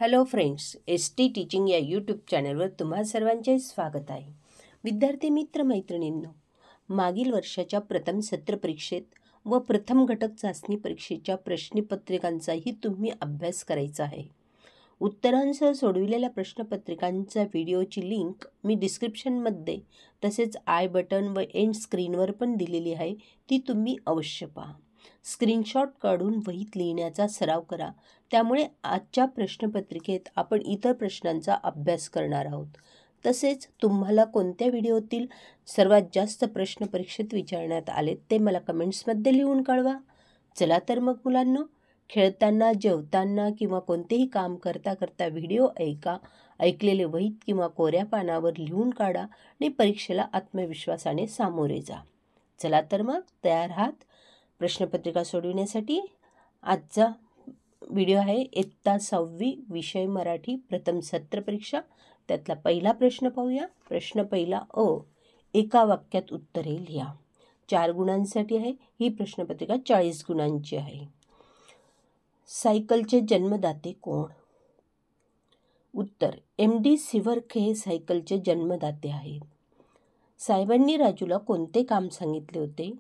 Hello friends, ST teaching या YouTube चॅनलवर तुम्हा सर्वांचे स्वागत आहे. विद्यार्थी मित्र मैत्रिणींनो, मागील वर्षाच्या प्रथम सत्र परीक्षेत व प्रथम घटक चाचणी परीक्षेच्या प्रश्नपत्रिकांचाही तुम्ही अभ्यास करायचा आहे. उत्तरांसह सोडविलेल्या प्रश्नपत्रिकांच्या व्हिडिओची लिंक मी डिस्क्रिप्शनमध्ये तसेच आय बटन व एंड स्क्रीनवर पण दिलेली आहे, ती तुम्ही अवश्य पहा. स्क्रीनशॉट काढून वहीत लिहिण्याचा सराव करा. त्यामुळे आजच्या प्रश्नपत्रिकेत आपण इतर प्रश्नांचा अभ्यास करणार आहोत. तसेच तुम्हाला कोणत्या व्हिडिओतील सर्वात जास्त प्रश्न परीक्षेत विचारण्यात आले ते मला कमेंट्समध्ये लिहून कळवा. चला तर मग मुलांनो, खेळताना, जेवताना किंवा कोणतेही काम करता करता व्हिडिओ ऐकलेले वहीत किंवा कोऱ्या पानावर लिहून काढा आणि परीक्षेला आत्मविश्वासाने सामोरे जा. चला तर मग तयार आहात प्रश्नपत्रिका सोडविण्यासाठी? आजचा व्हिडिओ आहे इयत्ता 6वी विषय मराठी प्रथम सत्र परीक्षा. त्यातला पहिला प्रश्न पाहूया. प्रश्न पहिला अ, एका वाक्यात उत्तरे लिहा. 4 गुणांसाठी आहे ही प्रश्नपत्रिका. 40 गुणांची आहे. सायकलचे जन्मदाते कोण? उत्तर, MD सिवर्क हे सायकलचे जन्मदाते आहेत. साहेबांनी राजूला कोणते काम सांगितले होते?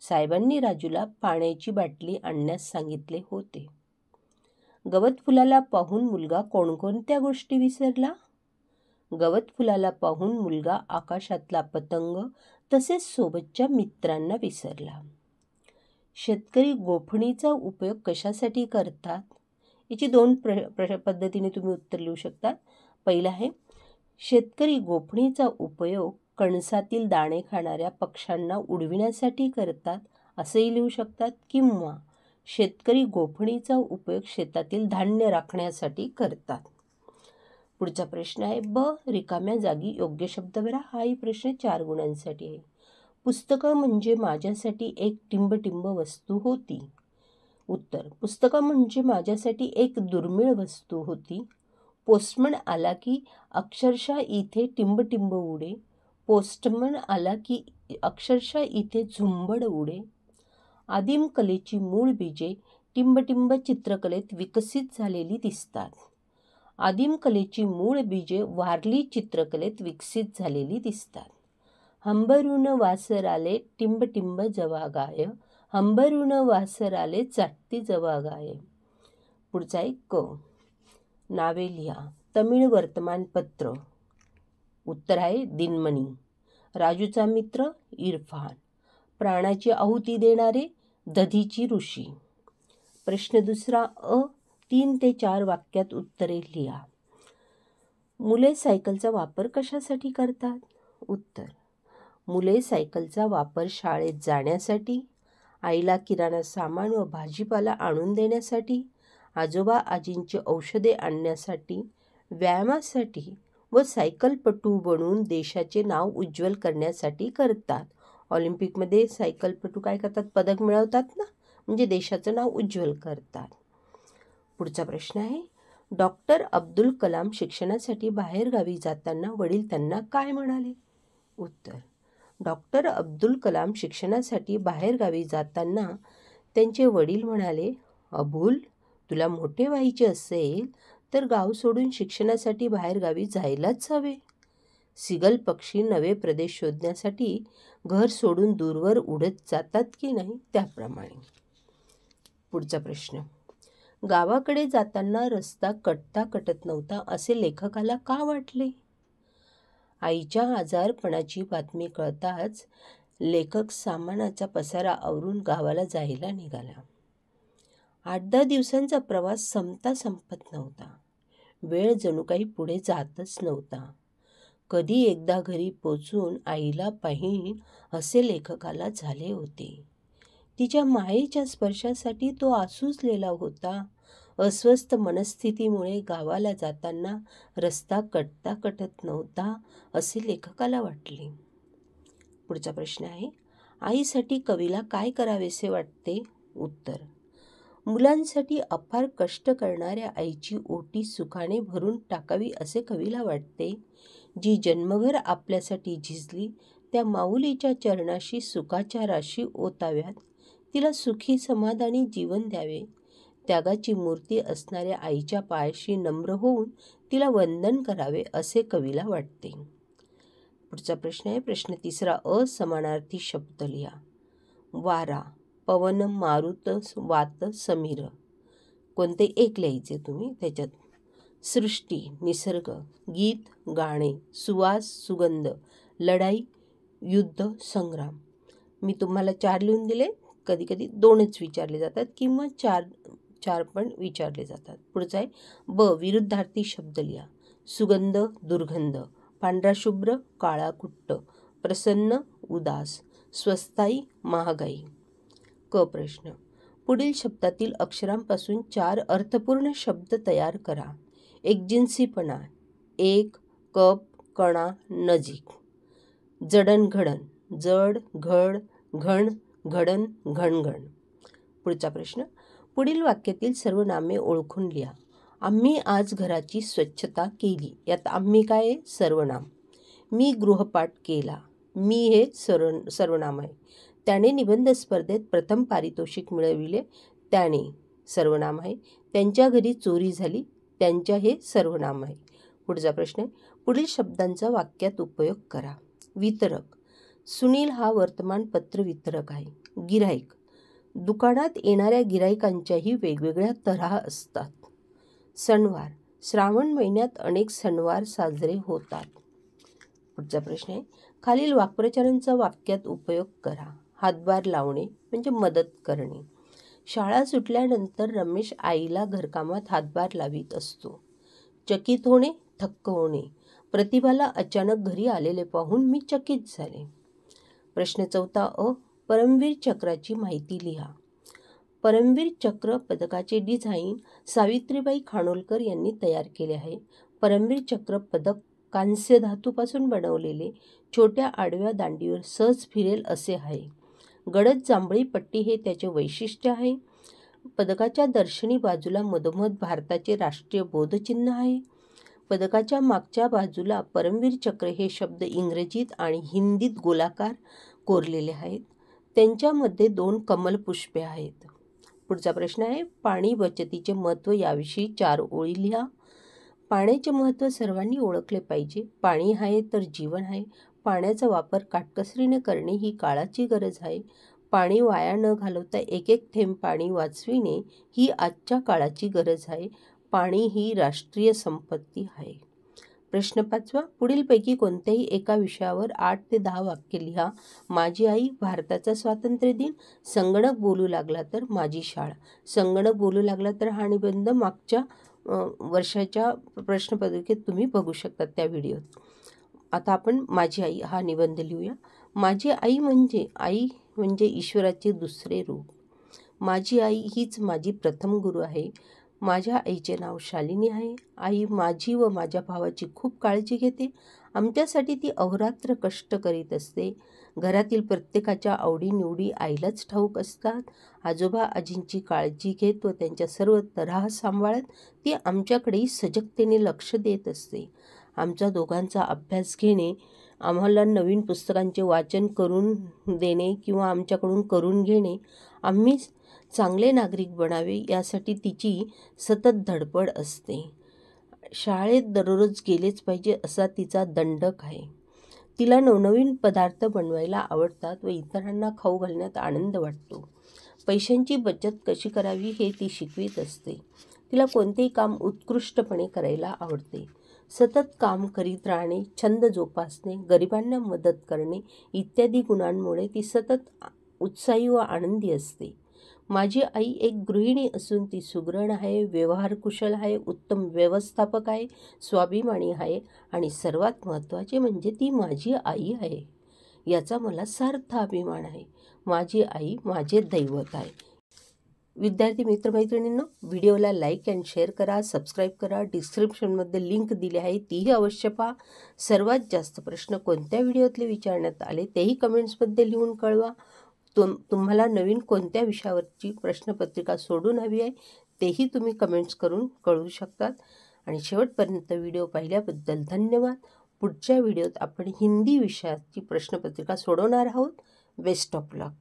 साहेबांनी राजूला पाण्याची बाटली आणण्यास सांगितले होते. गवत फुलाला पाहून मुलगा कोणकोणत्या गोष्टी विसरला? गवत फुलाला पाहून मुलगा आकाशातला पतंग तसेच सोबतच्या मित्रांना विसरला. शेतकरी गोफणीचा उपयोग कशासाठी करतात? याची 2 पद्धतीने तुम्ही उत्तर लिहू शकता. पहिला आहे, शेतकरी गोफणीचा उपयोग कणसातील दाणे खाणाऱ्या पक्ष्यांना उडविण्यासाठी करतात असेही लिहू शकतात, किंवा शेतकरी गोफणीचा उपयोग शेतातील धान्य राखण्यासाठी करतात. पुढचा प्रश्न आहे ब, रिकाम्या जागी योग्य शब्द भरा. हाही प्रश्न 4 गुणांसाठी आहे. पुस्तकं म्हणजे माझ्यासाठी एक टिंबटिंब वस्तू होती. उत्तर, पुस्तकं म्हणजे माझ्यासाठी एक दुर्मिळ वस्तू होती. पोस्टमन आला की अक्षरशः इथे टिंबटिंब उडे. पोस्टमन आला की अक्षरशः इथे झुंबड उडे. आदिम कलेची मूळ बीजे टिंबटिंब चित्रकलेत विकसित झालेली दिसतात. आदिम कलेची मूळ बीजे वारली चित्रकलेत विकसित झालेली दिसतात. हंबरून वासराले टिंबटिंब जवागाय. हंबरून वासराले चाटती जवागाय. पुढचा एक क, नावे लिहा. तमिळ वर्तमानपत्र. उत्तर आहे दिनमणी. राजूचा मित्र इरफान. प्राणाची आहुती देणारे दधीची ऋषी. प्रश्न दुसरा अ, 3 ते 4 वाक्यात उत्तरे लिहा. मुले सायकलचा वापर कशासाठी करतात? उत्तर, मुले सायकलचा वापर शाळेत जाण्यासाठी, आईला किराणा सामान व भाजीपाला आणून देण्यासाठी, आजोबा आजींची औषधे आणण्यासाठी, व्यायामासाठी व सायकलपटू बनवून देशाचे नाव उज्ज्वल करण्यासाठी करतात. ऑलिम्पिकमध्ये सायकलपटू काय करतात? पदक मिळवतात ना, म्हणजे देशाचं नाव उज्ज्वल करतात. पुढचा प्रश्न आहे, डॉक्टर अब्दुल कलाम शिक्षणासाठी बाहेरगावी जाताना वडील त्यांना काय म्हणाले? उत्तर, डॉक्टर अब्दुल कलाम शिक्षणासाठी बाहेरगावी जाताना त्यांचे वडील म्हणाले, अबुल, तुला मोठे व्हायचे असेल तर गाव सोडून शिक्षणासाठी बाहेरगावी जायलाच हवे. सिगल पक्षी नवे प्रदेश शोधण्यासाठी घर सोडून दूरवर उडत जातात की नाही, त्याप्रमाणे. पुढचा प्रश्न, गावाकडे जाताना रस्ता कटता कटत नव्हता असे लेखकाला का वाटले? आईच्या आजारपणाची बातमी कळताच लेखक सामानाचा पसारा आवरून गावाला जायला निघाला. 8-10 दिवसांचा प्रवास संपत नव्हता. वेळ जणू काही पुढे जातच नव्हता. कधी एकदा घरी पोचून आईला पाहीन असे लेखकाला झाले होते. तिच्या मायेच्या स्पर्शासाठी तो आसुसलेला होता. अस्वस्थ मनस्थितीमुळे गावाला जाताना रस्ता कटता कटत नव्हता असे लेखकाला वाटले. पुढचा प्रश्न आहे, आईसाठी कवीला काय करावेसे वाटते? उत्तर, मुलांसाठी अपार कष्ट करणाऱ्या आईची ओटी सुखाने भरून टाकावी असे कवीला वाटते. जी जन्मभर आपल्यासाठी झिजली त्या माऊलीच्या चरणाशी सुखाच्या राशी ओताव्यात. तिला सुखी समाधानी जीवन द्यावे. त्यागाची मूर्ती असणाऱ्या आईच्या पायाशी नम्र होऊन तिला वंदन करावे असे कवीला वाटते. पुढचा प्रश्न आहे प्रश्न 3. असमानार्थी शब्द लिहा. वारा, पवन, मारुत, वात, समीर. कोणते एक लिहायचे तुम्ही त्याच्यात. सृष्टी, निसर्ग, गीत, गाणे, सुवास, सुगंध, लढाई, युद्ध, संग्राम. मी तुम्हाला 4 लिहून दिले. कधी कधी 2च विचारले जातात किंवा 4 पण विचारले जातात. पुढचा आहे ब, विरुद्धार्थी शब्द लिहा. सुगंध, दुर्गंध, पांढरा शुभ्र, काळा कुट्ट, प्रसन्न, उदास, स्वस्ताई, महागाई. क प्रश्न, पुढील शब्दातील अक्षरांपासून 4 अर्थपूर्ण शब्द तयार करा. एकजिन्सीपणा, एक, कप, कणा, नजीक. जडणघडण, जड, घड, घण, घडण, घणघण. पुढचा प्रश्न, पुढील वाक्यातील सर्व नामे ओळखून लिहा. आम्ही आज घराची स्वच्छता केली. यात आम्ही काय आहे? सर्वनाम. मी गृहपाठ केला. मी हे सर्वनाम आहे. त्याने निबंध स्पर्धेत प्रथम पारितोषिक मिळविले. त्याने सर्वनाम आहे. त्यांच्या घरी चोरी झाली. त्यांच्या हे सर्वनाम आहे. पुढचा प्रश्न आहे, पुढील शब्दांचा वाक्यात उपयोग करा. वितरक, सुनील हा वर्तमानपत्र वितरक आहे. गिऱ्हाईक, दुकानात येणाऱ्या गिऱ्हाईकांच्याही वेगवेगळ्या तऱ्हा असतात. सणवार, श्रावण महिन्यात अनेक सणवार साजरे होतात. पुढचा प्रश्न आहे, खालील वाक्प्रचारांचा वाक्यात उपयोग करा. हातभार लावणे म्हणजे मदत करणे. शाळा सुटल्यानंतर रमेश आईला घरकामात हातभार लावित असतो. चकित होणे, थक्क होणे. प्रतिभाला अचानक घरी आलेले पाहून मी चकित झाले. प्रश्न 4 अ, परमवीर चक्राची माहिती लिहा. परमवीर चक्र पदकाचे डिझाईन सावित्रीबाई खानोलकर यांनी तयार केले आहे. परमवीर चक्र पदक कांस्य धातूपासून बनवलेले छोट्या आडव्या दांडीवर सहज फिरेल असे आहे. गडद जांभळी पट्टी हे त्याचे वैशिष्ट्य आहे. पदकाच्या दर्शनी बाजूला मधोमध भारताचे राष्ट्रीय बोधचिन्ह आहे. पदकाच्या मागच्या बाजूला परमवीर चक्र हे शब्द इंग्रजीत आणि हिंदीत गोलाकार कोरलेले आहेत. त्यांच्यामध्ये 2 कमलपुष्पे आहेत. पुढचा प्रश्न आहे, पाणी बचतीचे महत्त्व याविषयी 4 ओळी लिहा. पाण्याचे महत्त्व सर्वांनी ओळखले पाहिजे. पाणी आहे तर जीवन आहे. पाण्याचा वापर काटकसरीने करणे ही काळाची गरज आहे. पाणी वाया न घालवता एक एक थेंब पाणी वाचविणे ही आजच्या काळाची गरज आहे. पाणी ही राष्ट्रीय संपत्ती आहे. प्रश्न 5, पुढीलपैकी कोणत्याही एका विषयावर 8 ते 10 वाक्य लिहा. माझी आई, भारताचा स्वातंत्र्य दिन, संगणक बोलू लागला तर, माझी शाळा. संगणक बोलू लागला तर हा निबंध मागच्या वर्षाच्या प्रश्नपत्रिकेत तुम्ही बघू शकता त्या व्हिडिओत. आता आपण माझी आई हा निबंध लिहूया. माझी आई म्हणजे ईश्वराचे दुसरे रूप. माझी आई हीच माझी प्रथम गुरु आहे. माझ्या आईचे नाव शालिनी आहे. आई माझी व माझ्या भावाची खूप काळजी घेते. आमच्यासाठी ती अहोरात्र कष्ट करीत असते. घरातील प्रत्येकाच्या आवडीनिवडी आईलाच ठाऊक असतात. आजोबा आजींची काळजी घेत व त्यांच्या सर्व तऱ्हा सांभाळत ती आमच्याकडेही सजगतेने लक्ष देत असते. आमच्या दोघांचा अभ्यास घेणे, आम्हाला नवीन पुस्तकांचे वाचन करून देणे किंवा आमच्याकडून करून घेणे, आम्ही चांगले नागरिक बनावे यासाठी तिची सतत धडपड असते. शाळेत दररोज गेलेच पाहिजे असा तिचा दंडक आहे. तिला नवनवीन पदार्थ बनवायला आवडतात व इतरांना खाऊ घालण्यात आनंद वाटतो. पैशांची बचत कशी करावी हे ती शिकवीत असते. तिला कोणतेही काम उत्कृष्टपणे करायला आवडते. सतत काम करीत राहणे, छंद जोपासणे, गरिबांना मदत करणे इत्यादी गुणांमुळे ती सतत उत्साही व आनंदी असते. माझी आई एक गृहिणी असून ती सुगरण आहे, व्यवहारकुशल आहे, उत्तम व्यवस्थापक आहे, स्वाभिमानी आहे आणि सर्वात महत्त्वाचे म्हणजे ती माझी आई आहे. याचा मला सार्थ अभिमान आहे. माझी आई माझे दैवत आहे. विद्यार्थी मित्रमैत्रिणींनो, व्हिडिओला लाईक अँड शेअर करा, सबस्क्राईब करा. डिस्क्रिप्शनमध्ये लिंक दिली आहे, तीही अवश्य पहा. सर्वात जास्त प्रश्न कोणत्या व्हिडिओतले विचारण्यात आले तेही कमेंट्समध्ये लिहून कळवा. तुम्हाला नवीन कोणत्या विषयावरची प्रश्नपत्रिका सोडून हवी आहे तेही तुम्ही कमेंट्स करून कळवू शकतात. आणि शेवटपर्यंत व्हिडिओ पाहिल्याबद्दल धन्यवाद. पुढच्या व्हिडिओत आपण हिंदी विषयाची प्रश्नपत्रिका सोडवणार आहोत. Best of luck.